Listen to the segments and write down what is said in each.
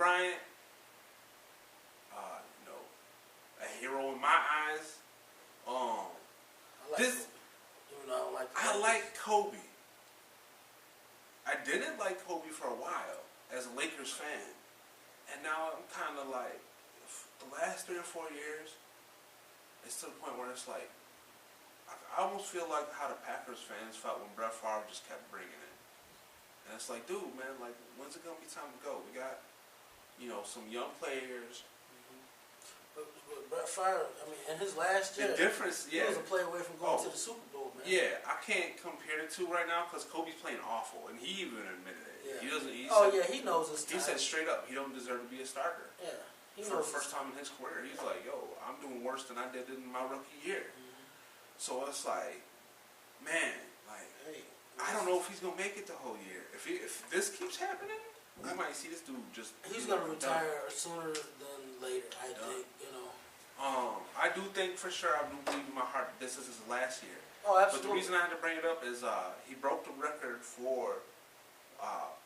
Bryant, a hero in my eyes. I like Kobe. I didn't like Kobe for a while as a Lakers fan, and now I'm kind of like, the last 3 or 4 years, it's to the point where it's like, I almost feel like how the Packers fans felt when Brett Favre just kept bringing it. And it's like, dude, man, like, when's it gonna be time to go? We got, some young players. But Brett Favre, I mean, in his last year, the difference, he was a play away from going to the Super Bowl, man. Yeah, I can't compare the two right now because Kobe's playing awful, and he even admitted it. Yeah. He doesn't. He knows his time. He said straight up, he don't deserve to be a starter. Yeah, for the first time in his career, he's like, yo, I'm doing worse than I did in my rookie year. So it's like, man, like, I don't know if he's gonna make it the whole year. If this keeps happening, I might see this dude just. He's gonna retire sooner than later. I think, I do think for sure. I do believe in my heart that this is his last year. Oh, absolutely. But the reason I had to bring it up is he broke the record for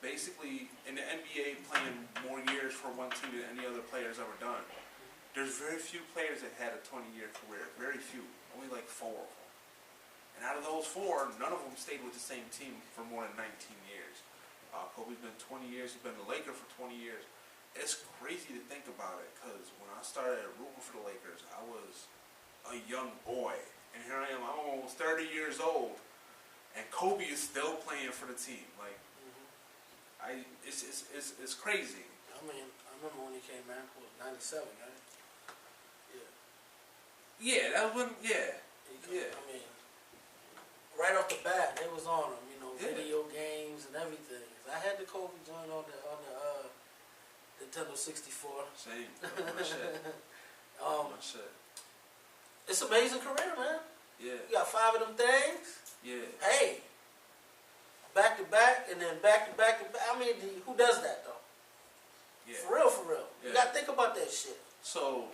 basically in the NBA playing more years for one team than any other player's ever done. There's very few players that had a 20-year career. Very few. Only like 4 of them. And out of those 4, none of them stayed with the same team for more than 19 years. Kobe's been 20 years. He's been a Laker for 20 years. It's crazy to think about it because when I started rooting for the Lakers, I was a young boy. And here I am, I'm almost 30 years old. And Kobe is still playing for the team. Like, it's crazy. I mean, I remember when he came back, it was 97, right? Yeah, that was when, yeah. I mean, right off the bat, they was on him, video games and everything. I had the Kobe joint on the Nintendo 64. Same. My shit. My shit. It's an amazing career, man. Yeah. You got 5 of them things. Yeah. Hey, back to back, and then back to back. I mean, who does that though? Yeah. For real, for real. Yeah. You gotta think about that shit. So,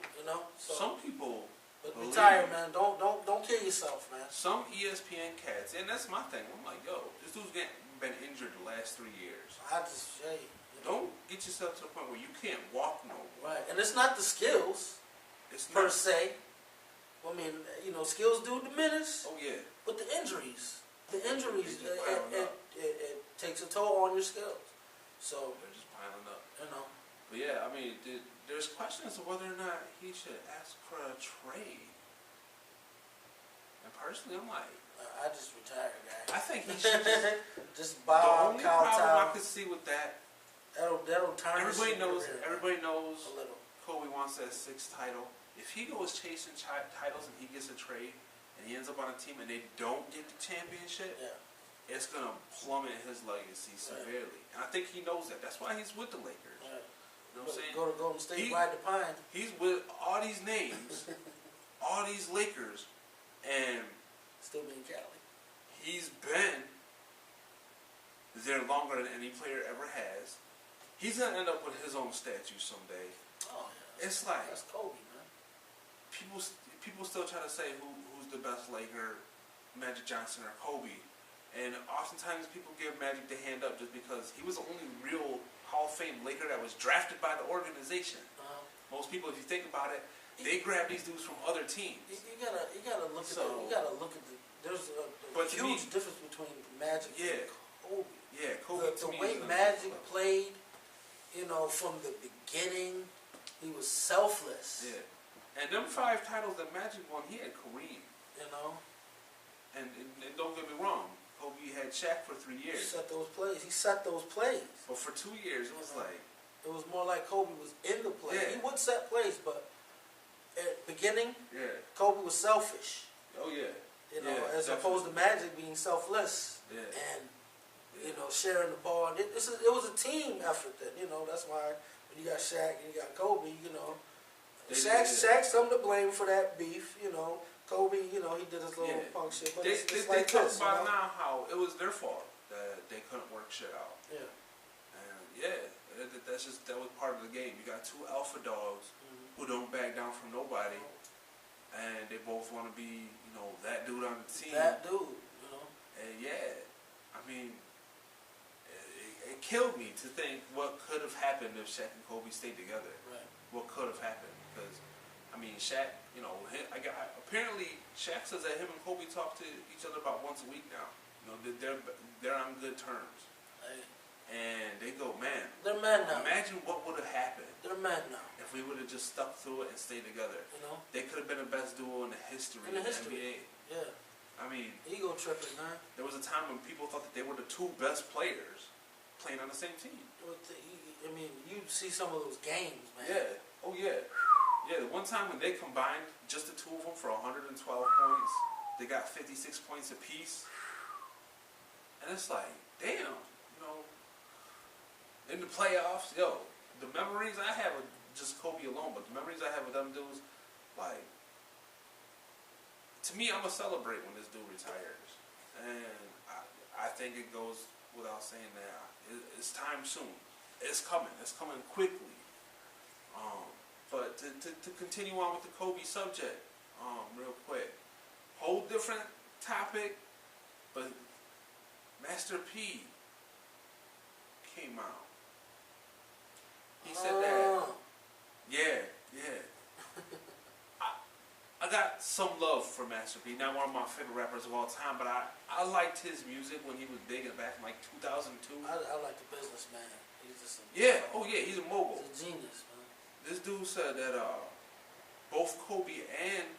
So, some people. But retire, man. Don't kill yourself, man. Some ESPN cats, and that's my thing. I'm like, yo, this dude's been injured the last 3 years. Don't get yourself to the point where you can't walk no more. Right, and it's not the skills, per se. I mean, skills do diminish. Oh yeah. But the injuries, it takes a toll on your skills. So they're just piling up. But yeah, I mean, there's questions of whether or not he should ask for a trade. And personally, I'm like, I just retired, guy. I think he should just bow out, the only problem I could see with that. That'll tarnish. Everybody knows. A little. Kobe wants that 6th title. If he goes chasing titles and he gets a trade and he ends up on a team and they don't get the championship, it's gonna plummet his legacy severely. And I think he knows that. That's why he's with the Lakers. Right. You know what I'm saying? Go to Golden State, ride the pine. He's with all these names, all these Lakers, and still being Cali. He's been there longer than any player ever has. He's gonna end up with his own statue someday. Oh yeah. It's like that's Kobe, man. People still try to say who's the best Laker, Magic Johnson or Kobe, and oftentimes people give Magic the hand up just because he was the only real Hall of Fame Laker that was drafted by the organization. Most people, if you think about it, they grab these dudes from other teams. You gotta look at that. You gotta look at there's a huge difference between Magic and Kobe. Yeah, Kobe. The way Magic played, from the beginning, he was selfless. Yeah. And them 5 titles that Magic won, he had Kareem. And don't get me wrong, Kobe had Shaq for 3 years. He set those plays. But for 2 years, it was like... It was more like Kobe was in the play. Yeah. He would set plays, but at the beginning, Kobe was selfish. Oh, yeah. As opposed to Magic being selfless. Yeah. And, sharing the ball. It was a team effort then, That's why when you got Shaq and you got Kobe, Shaq's something to blame for that beef, Kobe, he did his little punk shit. But they talk about now how it was their fault that they couldn't work shit out. Yeah. And that was part of the game. You got 2 alpha dogs who don't back down from nobody, and they both want to be, that dude on the team. That dude, And I mean, it killed me to think what could have happened if Shaq and Kobe stayed together. Right. What could have happened? Because I mean, Shaq, you know, apparently Shaq says that him and Kobe talk to each other about once a week now. You know, they're on good terms. Hey. And they go, man. They're men now. Imagine what would have happened. They're men now. If we would have just stuck through it and stayed together. You know. They could have been the best duo in the history of the NBA. Yeah. I mean, ego tripping, man. there was a time when people thought that they were the two best players playing on the same team. I mean, you see some of those games, man. Yeah. Oh yeah. Yeah. The one time when they combined just the two of them for 112 points, they got 56 points apiece. And it's like, damn, you know, in the playoffs, yo, the memories I have of just Kobe alone, but the memories I have of them dudes, like, to me, I'm gonna celebrate when this dude retires, and I think it goes without saying that it's time soon. It's coming quickly. But to continue on with the Kobe subject, real quick, whole different topic, but Master P came out. He said that, yeah. I got some love for Master P. Not one of my favorite rappers of all time, but I liked his music when he was big and back in like 2002. I like the businessman. He's just he's a mogul. He's a genius, man. This dude said that both Kobe and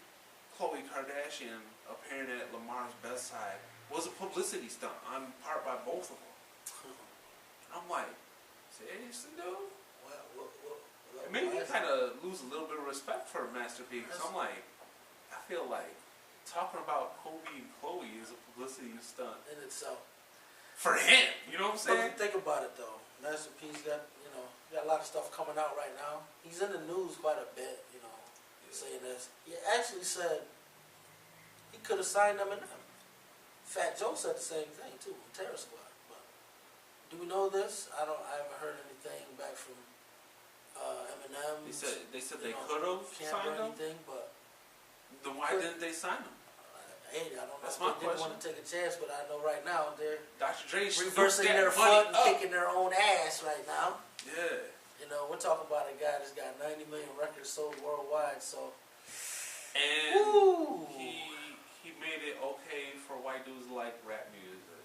Khloe Kardashian appearing at Lamar's bedside was a publicity stunt on part by both of them. I'm like, seriously, dude? It made me kind of lose a little bit of respect for Master P. Because I'm like, I feel like talking about Kobe and Khloe is a publicity stunt in itself. For him, you know what I'm saying? But think about it though. Master P's got a lot of stuff coming out right now. He's in the news quite a bit, saying this. He actually said he could have signed Eminem. Fat Joe said the same thing too, Terror Squad. But do we know this? I haven't heard anything back from Eminem. They said they could have signed him. Anything, but then why didn't they sign him? I don't know. That's if my they didn't question. want to take a chance, but I know right now they're Dr. Dre reversing their foot and kicking their own ass right now. Yeah. We're talking about a guy that's got 90 million records sold worldwide, so. And woo. he made it okay for white dudes to like rap music.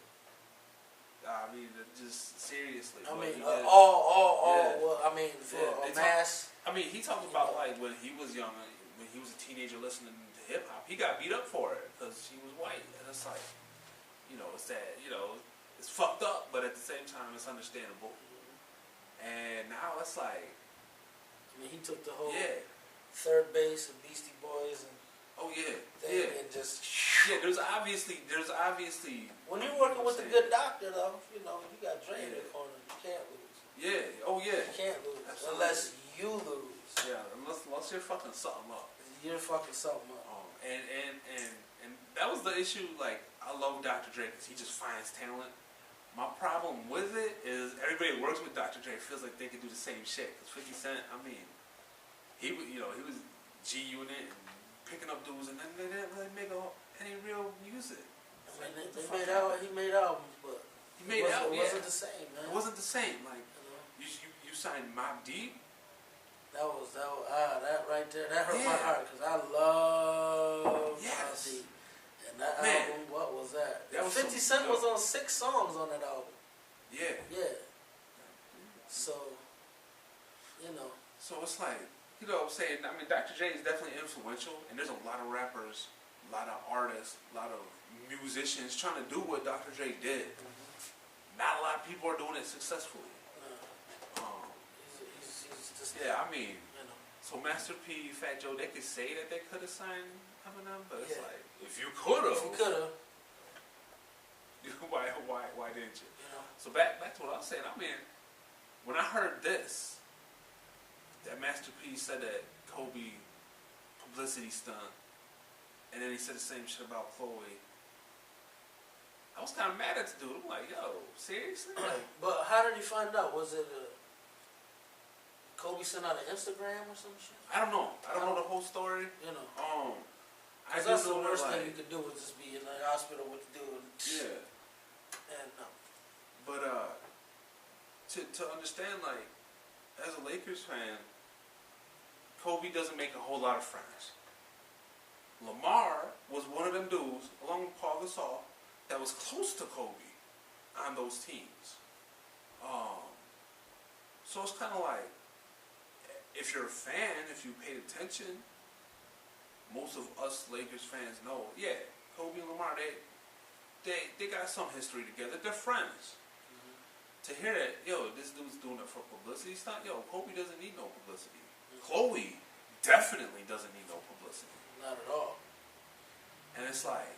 I mean, just seriously. I mean, well, I mean, for a mass. I mean, he talked about like when he was young, when he was a teenager listening to hip hop, he got beat up for it because he was white, and it's like, it's that, it's fucked up, but at the same time, it's understandable. And now it's like, I mean, he took the whole Third Base and Beastie Boys and and just there's obviously when you're working with a good doctor though, you got Dre in the corner, you can't lose. You can't lose. Absolutely. Unless you lose. Yeah, unless you're fucking something up. You're fucking something up. And that was the issue. Like, I love Dr. Dre because he just finds talent. My problem with it is everybody who works with Dr. Dre feels like they could do the same shit. Because 50 Cent, I mean, he was G-Unit and picking up dudes, and then they didn't really make any real music. I mean, he made albums, but it wasn't the same, man. It wasn't the same. Like, you signed Mobb Deep. That right there, that hurt my heart because I love Mobb Deep. And that album, what was that? 50 Cent was on 6 songs on that album. Yeah. So, So it's like, what I'm saying? I mean, Dr. J is definitely influential, and there's a lot of rappers, a lot of artists, a lot of musicians trying to do what Dr. J did. Mm-hmm. Not a lot of people are doing it successfully. He's just, I mean, so Master P, Fat Joe, they could say that they could have signed Eminem, but it's like, if you could have, why didn't you? So back to what I was saying. I mean, when I heard this, that Master P said that Kobe publicity stunt, and then he said the same shit about Khloe, I was kind of mad at the dude. I'm like, yo, seriously? But how did he find out? Was it Kobe sent out an Instagram or some shit? I don't know. I don't know the whole story. Because that's the worst thing you could do is just be in the hospital with the dude. Yeah. And But to understand, like, as a Lakers fan, Kobe doesn't make a whole lot of friends. Lamar was one of them dudes, along with Paul Gasol, that was close to Kobe on those teams. So it's kind of like, if you're a fan, if you paid attention, most of us Lakers fans know, yeah, Kobe and Lamar, they got some history together. They're friends. Mm-hmm. To hear that, yo, this dude's doing it for publicity stunt, yo, Kobe doesn't need no publicity. Chloe definitely doesn't need no publicity. Not at all. And it's like,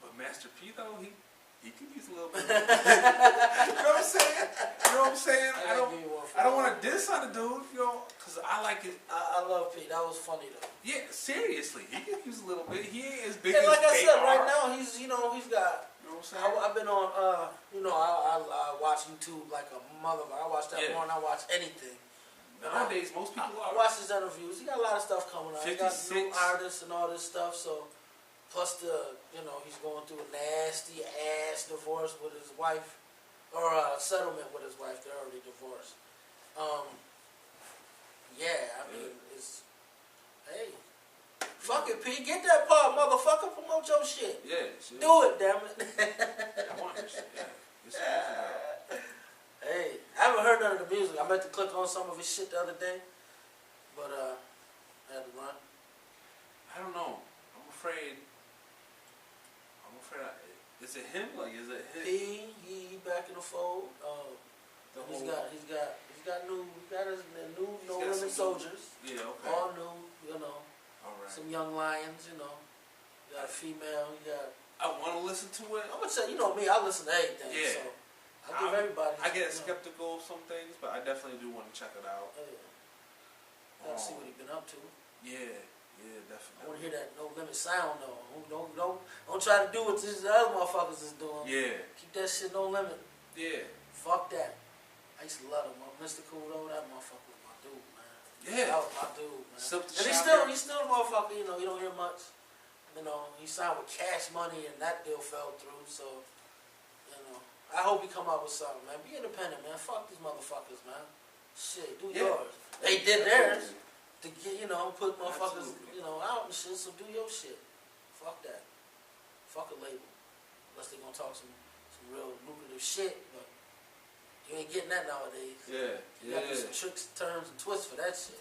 but Master P though, he could use a little bit. You know what I'm saying? You know what I'm saying? I don't want to diss on the dude, you know, because I like it. I love P. That was funny though. Yeah, seriously, he could use a little bit. He ain't as big Hey, as like I they said, are. right now he's got. You know what I'm saying? I've been on. I watch YouTube like a motherfucker. I watch that more than I watch anything. Nowadays, most people I watch his interviews. He got a lot of stuff coming out. He got 56. new artists and all this stuff. So, plus he's going through a nasty ass divorce with his wife, or a settlement with his wife. They're already divorced. It's hey, fuck it, P. Get that part, motherfucker. Promote your shit. Yeah, Do it, damn it. I want this shit. Yeah, it's Hey, I haven't heard none of the music. I meant to click on some of his shit the other day, but I had to run. I don't know. I'm afraid. Is it him? Like, is it him? He back in the fold. He's got his new No Limit Soldiers. Yeah, okay. All new, All right. some young lions, You got a female. I want to listen to it. I'm gonna say, me, I listen to everything. Yeah. So I give everybody. I get skeptical of some things, but I definitely do want to check it out. Gotta see what he's been up to. Yeah, definitely. I want to hear that No Limit sound though. Don't try to do what these other motherfuckers is doing. Yeah. Keep that shit No Limit. Yeah. Fuck that. I used to love him. Mr. Cool though, that motherfucker was my dude, man. Yeah. That was my dude, man. And he's still a motherfucker. You don't hear much. He signed with Cash Money and that deal fell through. So, I hope he come out with something, man. Be independent, man. Fuck these motherfuckers, man. Shit, do yours. They did theirs to get, put motherfuckers, out and shit. So do your shit. Fuck that. Fuck a label. Unless they gonna talk some real lucrative shit, but you ain't getting that nowadays. Yeah. You got to do some tricks, turns, and twists for that shit.